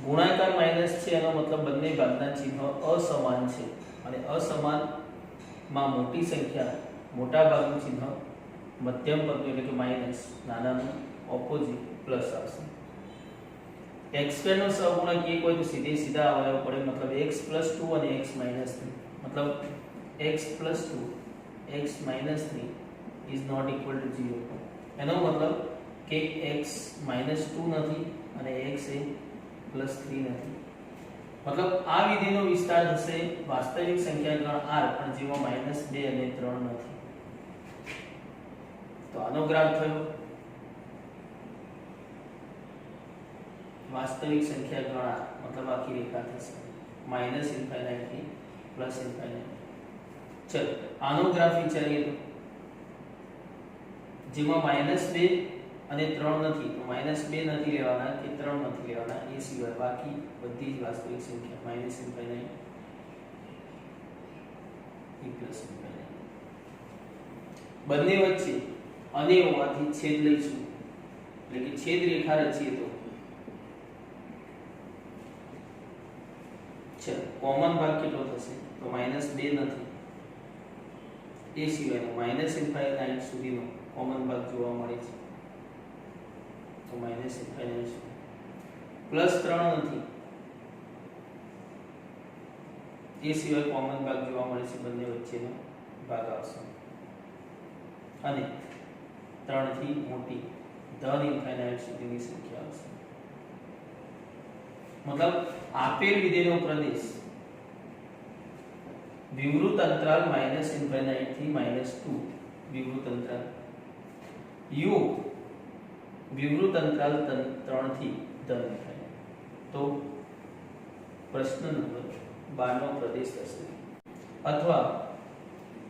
ગુણાકાર માઈનસ છે એનો મતલબ બંને ભાગના ચિહ્ન અસમાન છે અને અસમાન માં મોટી સંખ્યા મોટા ભાગનું ચિહ્ન મધ્યમ પદનું એટલે કે માઈનસ, નાનાનું ઓપોઝિટ પ્લસ આવશે. x² નો સહગુણક 1 હોય તો સીધા અવયવ પડે, મતલબ x + 2 અને x - 3, મતલબ x + 2 x - 3 is not equal to 0. એનો મતલબ કે x - 2 નથી અને x એ +3 નથી. મતલબ આ વિધિનો વિસ્તાર થશે વાસ્તવિક સંખ્યા ગણ r પણ જેમાં -2 અને 3 નથી. તો આનો ગ્રાફ થયો વાસ્તવિક સંખ્યા ગણ r, મતલબ આખી રેખા થશે -∞ થી +∞. ચલો આનો ગ્રાફ વિચારીએ તો જેમાં -2 અને 3 નથી, તો -2 નથી લેવાના કે 3 નથી લેવાના, એ સિવાય બાકી બધી જ વાસ્તવિક સંખ્યા -∞ થી +∞. બંને વચ્ચે અને હોવાથી છેદ લઈશું એટલે કે છેદ રેખા રચીએ તો ચલો કોમન ભાગ કેટલો થશે તો -2 નથી, એ સિવાયનો -∞ સુધીનો કોમન ભાગ જોવા મળે છે તો -∞ સુધી. +3 નથી, એ સિવાય કોમન ભાગ જોવા મળે છે, બંને વચ્ચેનો ભાગ આવશે. અને 3 થી મોટી ધન ∞ સુધીની સંખ્યા આવશે. મતલબ આપેલ વિધેયનો પ્રદેશ વિવૃત અંતરાલ -∞ થી -2, વિવૃત અંતરાલ u વિવૃત અંતરાલ 3 થી ધન ∞. તો પ્રશ્ન નંબર 12 નો પ્રદેશ થશે. અથવા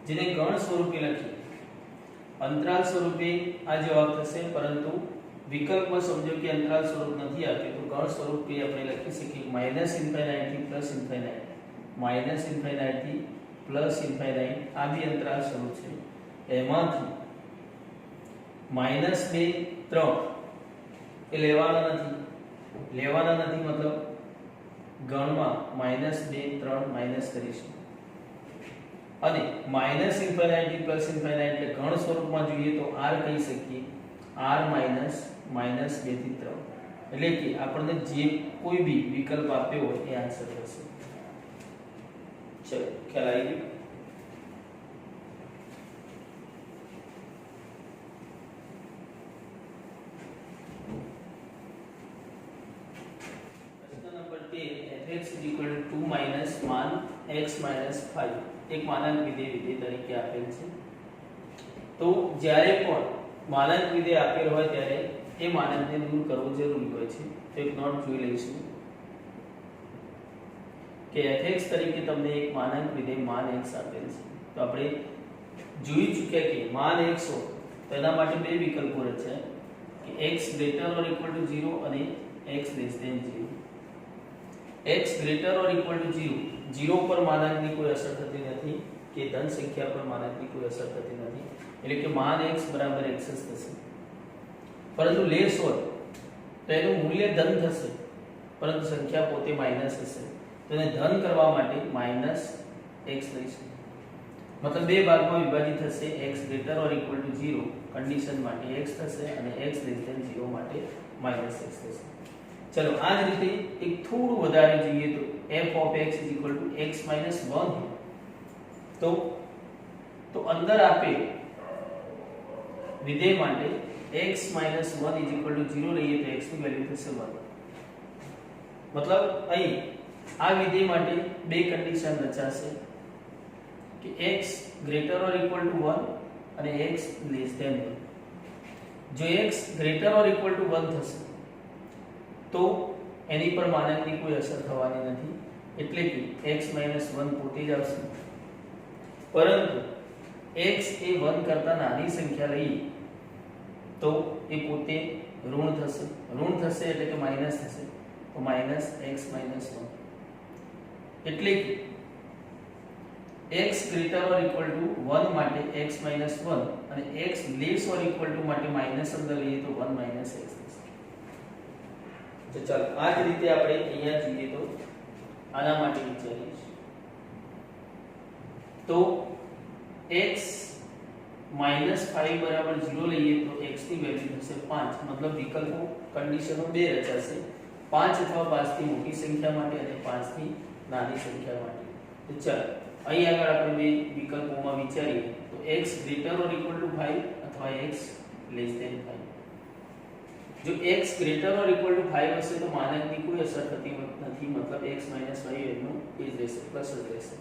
જેને ગણ સ્વરૂપે લખી અંતરાલ સ્વરૂપે આ જવાબ થશે, પરંતુ વિકલ્પમાં સમજો કે અંતરાલ સ્વરૂપ નથી આપ્યું તો ગણ સ્વરૂપે આપણે લખી શકીએ -∞ થી +∞, આ બે અંતરાલ સ્વરૂપ છે. એમાંથી -2 3 એ લેવાના નથી, મતલબ ગણમાં -2 3 માઈનસ કરીશું. અને -∞ થી +∞ એટલે ગણ સ્વરૂપમાં જોઈએ તો r કહી શકીએ, r - -2 થી 3, એટલે કે આપણને જે કોઈ બી વિકલ્પ આપ્યો હોય એ આન્સર થશે. ચલો ખ્યાલ આવી ગયો. fx = 2 માઈનસ માન x - 5 એક માનાંક વિધેય તરીકે આપેલ છે. તો જ્યારે પણ માનાંક વિધેય આપેલ હોય ત્યારે એ માનાંકને દૂર કરવો જરૂરી હોય છે. તો એક નોટ જોઈ લઈશું કે fx તરીકે તમને એક માનાંક વિધેય માન x આપેલ છે. તો આપણે જોઈ ચૂક્યા કે માન x હોય તો એના માટે બે વિકલ્પો રચાય કે x > 0 અને x < 0. x greater or equal to 0 પર માનાંકની કોઈ અસર થતી નથી કે ધન સંખ્યા પર માનાંકની કોઈ અસર થતી નથી, એટલે કે માન x બરાબર x જ થશે. પરંતુ લેસ હોય તો એનું મૂલ્ય ધન થશે પરંતુ સંખ્યા પોતે માઈનસ હશે, તો એને ધન કરવા માટે -x લઈશું. મતલબ બે ભાગમાં વિભાજિત થશે, x greater or equal to 0 condition માટે x થશે અને x < 0 માટે -x થશે. चलो આ જ રીતે એક થોડું વધારે જોઈએ તો f of x = x - 1 है तो અંદર આપે વિધેય માટે x - 1 = 0 લઈએ તો x ની વેલ્યુ થશે 1. મતલબ અહીં આ વિધેય માટે બે કન્ડિશન રચાશે કે x greater or equal to 1 અને x less than 1. જો x greater or equal to 1 થશે તો એની પર માનાંકની કોઈ અસર થવાની નથી, એટલે કે x - 1 પોતે જ આવશે, પરંતુ x એ 1 કરતા નાની સંખ્યા લઈએ તો એ પોતે ઋણ થશે, એટલે કે માઈનસ થશે, તો -x - 1 એટલે કે x greater or equal to 1 માટે x - 1 અને x less or equal to માટે માઈનસ અંદર લઈએ તો 1 - x થશે. તો ચાલો આ જ રીતે આપણે અહીંયા જોઈએ તો આના માટે વિચારીએ છીએ તો x -5 બરાબર 0 લઈએ તો x ની વેલ્યુ થશે 5, મતલબ વિકલ્પો કન્ડિશનો બે રચાશે, 5 અથવા 5 થી મોટી સંખ્યા માટે અને 5 થી નાની સંખ્યા માટે. તો ચાલો અહીં આગળ આપણે બે વિકલ્પોમાં વિચારીએ તો x greater or equal to 5 અથવા x less than 5. જો x greater or equal to 5 હશે તો માનકની કોઈ અસર થતી નથી, મતલબ x - 5 એનું એ જ રહેશે, પ્લસ જ રહેશે,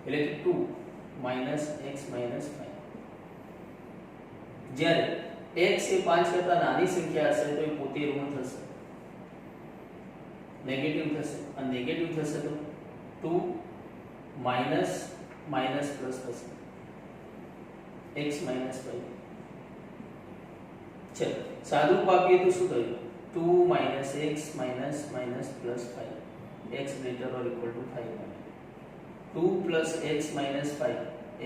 એટલે કે 2 - x - 5. જ્યારે x એ 5 કરતા નાની સંખ્યા હશે તો એ પોતે ઋણ થશે, નેગેટિવ થશે, અને નેગેટિવ થશે તો 2 માઈનસ પ્લસ થશે, x - 5. ચલો સાદુરૂપ આપીએ તો શું થયું? 2 - x - plus 5, x greater or equal to 5 માટે, 2 plus x minus 5,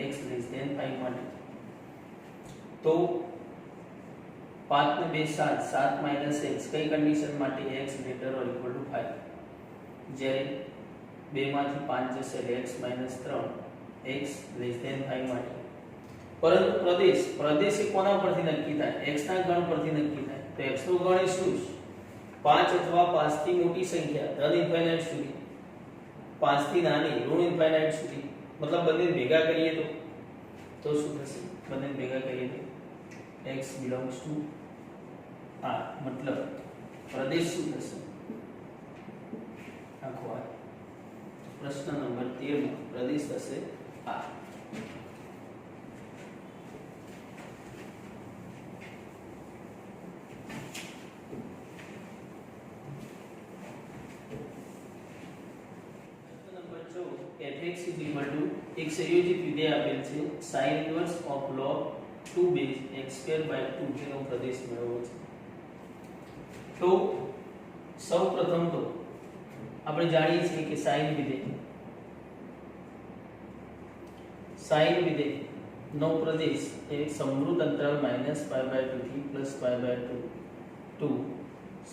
x less than 5 માટે. તો 5 ને 2 7, 7 minus x કઈ કન્ડિશન માટે? x greater or equal to 5. જ્યારે 2 માંથી 5 જશે એટલે x minus 3, x less than 5 માટે. પરંતુ પ્રદેશ એ કોના પરથી નક્કી થાય? x ના ગણ પરથી નક્કી થાય. તો x નો ગણ એ શું છે? 5 અથવા 5 થી મોટી સંખ્યા ધન ઇન્ફાઇનાઇટ સુધી, 5 થી નાની ઋણ ઇન્ફાઇનાઇટ સુધી, મતલબ બંને ભેગા કરીએ તો શું થશે? બંને ભેગા કરીએ તો x belongs to R, મતલબ પ્રદેશ શું થશે? આખો R. પ્રશ્ન નંબર 13 માં પ્રદેશ થશે R. fx is equal to એક સંયોજિત વિધેય આપેલ છે sin inverse of log 2 base x square by 2 તેનો પ્રદેશ મેળવવો છે. તો સૌપ્રથમ તો આપણે જાણીએ છીએ કે sin વિધેય નો પ્રદેશ એ સમૃદ્ધ અંતરાલ -π/2 થી +π/2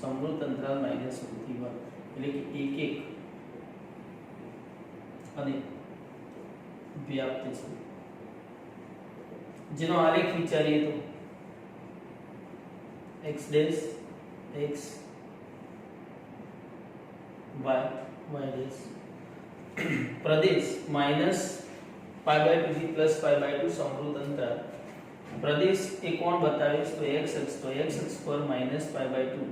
સમૃદ્ધ અંતરાલ -1 થી 1 એટલે કે 1 1 અને વ્યાપ્ત છે, જેનો આલેખ વિચારીએ તો x dash x y dash પ્રદેશ -π/2 થી +π/2 સમૃદ્ધ અંતરાલ. પ્રદેશ એ કોણ બતાવે છે? તો x અક્ષ પર -π/2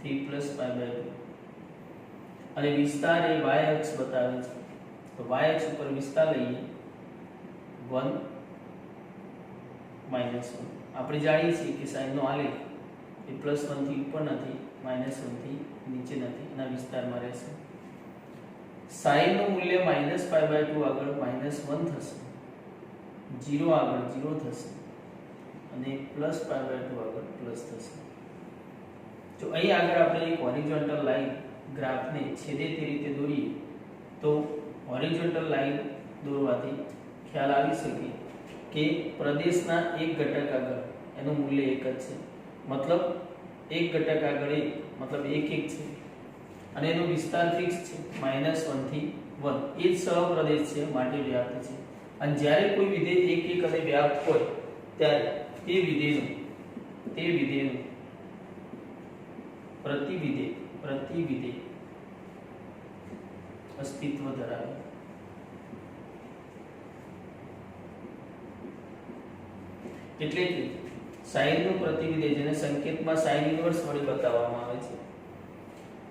થી +π/2 અને વિસ્તાર એ y અક્ષ બતાવે છે. તો y અક્ષ ઉપર વિસ્તાર લઈએ 1 - 1. આપણે જાણીએ છીએ કે sin નો આલેખ એ +1 થી ઉપર નથી, -1 થી નીચે નથી, એના વિસ્તારમાં રહેશે. sin નું મૂલ્ય -π/2 આગળ -1 થશે, 0 આગળ 0 થશે અને +π/2 આગળ પ્લસ થશે. જો અહીં આગળ આપણે એક હોરિઝોન્ટલ લાઈન ગ્રાફને છેદે તે રીતે દોરીએ તો હોરિઝોન્ટલ લાઈન દોરવાથી ખ્યાલ આવી શકે કે પ્રદેશના એક ઘટક આગળ એનું મૂલ્ય 1 જ છે, મતલબ એક ઘટક આગળ 1 મતલબ 1 1 છે અને એનો વિસ્તાર ફિક્સ છે -1 થી 1. એ જ સહપ્રદેશ છે માટે વ્યાપ્ત છે. અને જ્યારે કોઈ વિધેય 1 1 અને વ્યાપ્ત હોય ત્યારે તે વિધેયનું પ્રતિવિધેય અસ્તિત્વ ધરાવે. એટલે કે sin નું પ્રતિવિધેય જેને સંકેતમાં sin ઇન્વર્સ વડે બતાવવામાં આવે છે.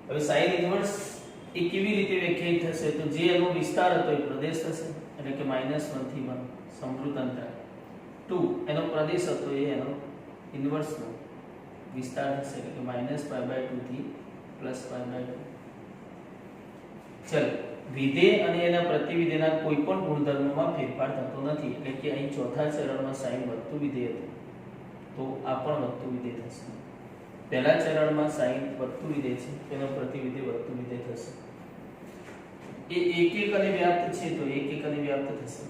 હવે sin ઇન્વર્સ એ કેવી રીતે વ્યાખ્યાયિત થશે? તો જે એનો વિસ્તાર હતો એ પ્રદેશ થશે, એટલે કે -1 થી 1 સમૃદ્ધ અંતરાલ. 2 એનો પ્રદેશ હતો એ એનો ઇન્વર્સનો વિસ્તાર થશે, એટલે કે -π/2 થી +π/2. ચલો, વિધેય અને એના પ્રતિવિધેયના કોઈ પણ ગુણધર્મમાં ફેરફાર થતો નથી, એટલે કે અહીં ચોથા ચરણમાં sin વધતું વિધેય હતું તો આ પણ વધતું વિધેય થશે. પહેલા ચરણમાં sin વધતું વિધેય છે, તેનો પ્રતિવિધેય વધતું વિધેય થશે. એ એક એક અને વ્યાપ્ત છે તો એક એક અને વ્યાપ્ત થશે.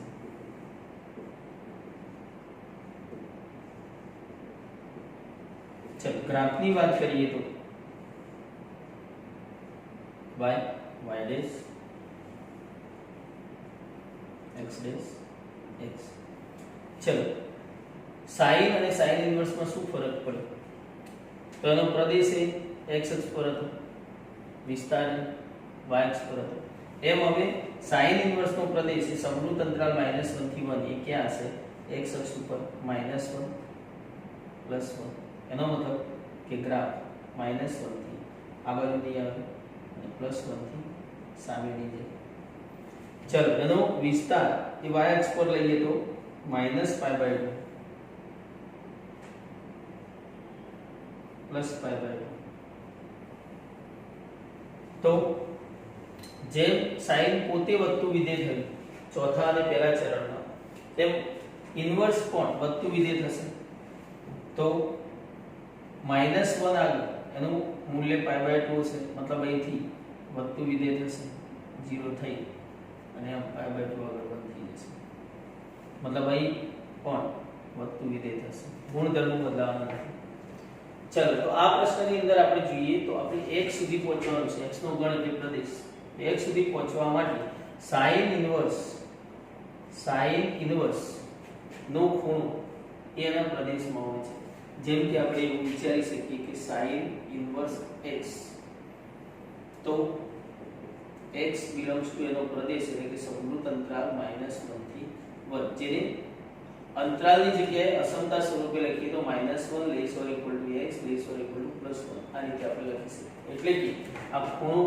ચલો, ગ્રાફની વાત કરીએ તો y y dash x dash x. ચલો, sin અને sin ઇન્વર્સ માં શું ફરક પડે? તો એનો પ્રદેશ એ x અક્ષ પર હતો, વિસ્તાર y અક્ષ પર હતો. એમ હવે sin ઇન્વર્સ નો પ્રદેશ એ સમૃદ્ધ અંતરાલ -1 થી 1 એ ક્યાં હશે? x અક્ષ ઉપર -1 +1. એનો મતલબ કે ગ્રાફ -1 થી આ બાજુની આવે અને +1 થી સામેની જાય. ચલો, એનો વિસ્તાર એ y અક્ષ પર લઈએ તો -π/2 +π/2. તો જેમ sin પોતે વધતું વિધેય થયું ચોથા અને પહેલા ચરણમાં, તેમ ઇન્વર્સ પણ વધતું વિધેય થશે. તો -1 આગળ એનું મૂલ્ય π/2 છે, મતલબ અહીંથી વધતું વિધેય થશે 0 થઈ અને આમ π/2 આગળ 1 થઈ જશે, મતલબ અહીં પણ વધતું વિધેય થશે, ગુણધર્મો બદલાવાના નથી. ચલો, તો આ પ્રશ્નની અંદર આપણે જોઈએ તો આપણે x સુધી પહોંચવાનું છે. x નો ગણ એટલે પ્રદેશ. x સુધી પહોંચવા માટે sin ઇન્વર્સ નો ખૂણો એના પ્રદેશમાં હોય છે. જેમ કે આપણે એવું વિચારી શકીએ કે sin ઇન્વર્સ x, તો x belongs to એનો પ્રદેશ એટલે કે સમૃદ્ધ અંતરાલ -1 થી 1, જેને અંતરાલની જગ્યાએ અસમતા સ્વરૂપે લખીએ તો -1 x < +1 આ રીતે આપણે લખી શકીએ. એટલે કે આ ખૂણો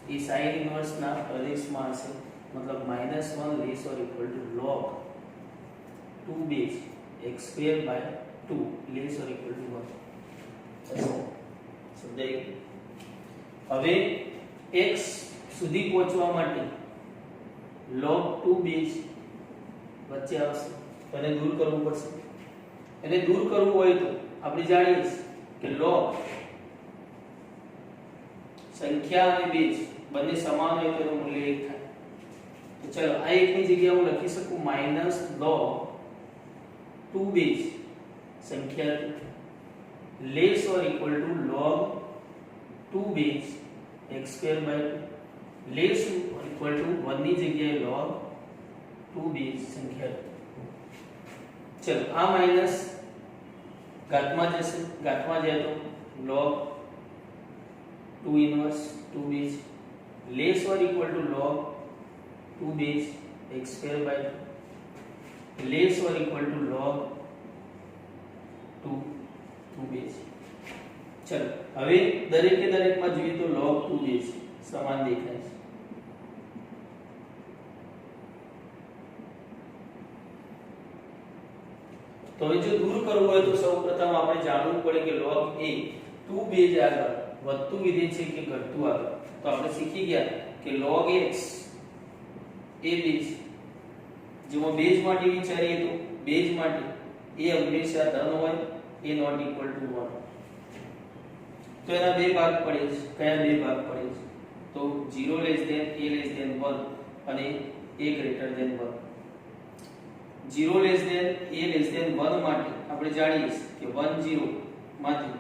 એ sin ઇન્વર્સ ના પ્રદેશમાં હશે, મતલબ -1 log 2 base x²/2 < 1. સમજાય? હવે x સુધી પહોંચવા માટે log 2 base વચ્ચે આવશે, તો એને દૂર કરવું પડશે. એને દૂર કરવું હોય તો આપણે જાણીએ કે log સંખ્યા અને બેઝ બંને સમાન હોય તો એનું મૂલ્ય 1 થાય. તો ચલો, આ એકની જગ્યાએ હું લખી શકું -log 2 બેઝ સંખ્યા log 2 બેઝ x²/2 1 ની જગ્યાએ log 2 બેઝ સંખ્યા. ચલો, આ માઈનસ ઘાતમાં જશે, ઘાતમાં જાય તો log 2 inverse 2 base log 2 base x²/2 log 2 base. ચલો, હવે દરેકે દરેકમાં જોઈએ તો log 2 બેઝ સમાન દેખાય છે. તો હવે જો દૂર કરવું હોય તો સૌપ્રથમ આપણે જાણવું પડે કે log a 2 બેઝ આગળ વધતું વિધેય છે કે ઘટતું આગળ. તો આપણે શીખી ગયા કે log x a બેઝ, જેમાં બેઝ માટે વિચારીએ તો બેઝ માટે a હંમેશા ધન હોય, a ≠ 1. તો એના બે ભાગ પડે છે. કયા બે ભાગ પડે છે? તો 0 < a 1 અને a < 1. 0 < a 1 માટે આપણે જાણીએ કે 1 0 માંથી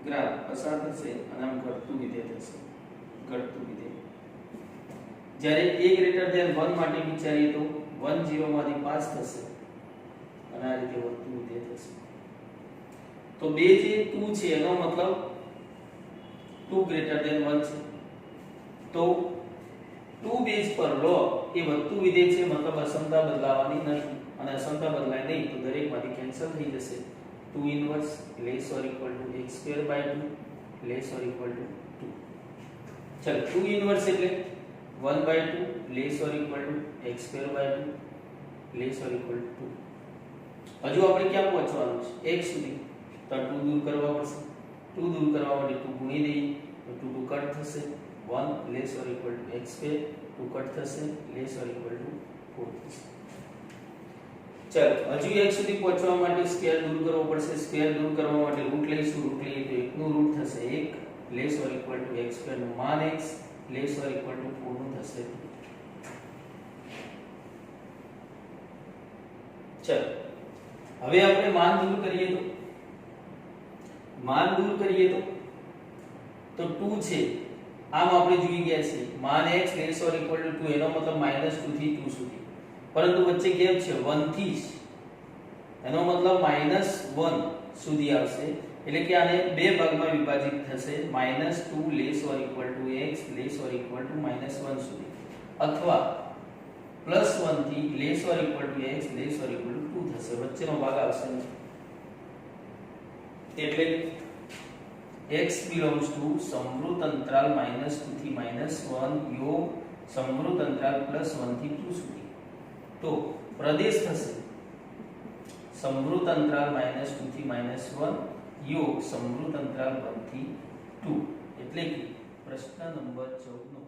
ગ્રાફ પસાર થશે અને આમ ઘટતું વિધેય થશે, ઘટતું વિધેય. જ્યારે a < 1 માટે વિચારીએ તો 1 0 માંથી પાસ થશે અને આ રીતે વધતું વિધેય થશે. તો બે જે 2 છે એનો મતલબ 2 < 1 છે. તો 2 બેઝ પર log એ વધતું વિધેય છે, મતલબ અસમતા બદલાવાની નથી, અને અસમતા બદલાય નહીં તો દરેકમાંથી કેન્સલ થઈ જશે. 2 ઇન્વર્સ < x²/2 < 2. ચલો, 2 ઇન્વર્સ એટલે 1/2 < x²/2 < 2. હજુ આપણે ક્યાં પહોંચવાનું છે? x સુધી. તો 2 દૂર કરવા પડશે. 2 દૂર કરવા માટે 2 ગુણી દઈએ તો 2 કટ થશે 1 less or equal to x square 2 cut થશે લેસ ઓર ઇક્વલ ટુ 4 થશે. ચાલો હજુ x સુધી પહોંચવા માટે સ્ક્વેર દૂર કરવો પડશે. સ્ક્વેર દૂર કરવા માટે રૂટ લઈશું. રૂટ લઈએ તો 1 નું રૂટ થશે 1 less or equal to x square નું માન x less or equal to 4 નું થશે. ચાલો હવે આપણે માન દૂર કરીએ તો 2 છે આમ આપણે જોઈ ગયા છે માન x less or equal to 2 એનો મતલબ -2 થી 2 સુધી, પરંતુ વચ્ચે ગેપ છે 1 થી એનો મતલબ -1 સુધી આવશે. એટલે કે આને બે ભાગમાં વિભાજિત થશે -2 less or equal to x less or equal to -1 સુધી, અથવા +1 થી less or equal to x less or equal to 2 થશે. વચ્ચેનો ભાગ આવશે નહીં. એટલે x belongs to સમૃદ્ધ અંતરાલ -2 થી -1 યોગ સમૃદ્ધ અંતરાલ +1 થી 2 સુધી. તો પ્રદેશ થશે સમૃદ્ધ અંતરાલ -2 થી -1 યોગ સમૃદ્ધ અંતરાલ 1 થી 2. એટલે કે પ્રશ્ન નંબર 14 નો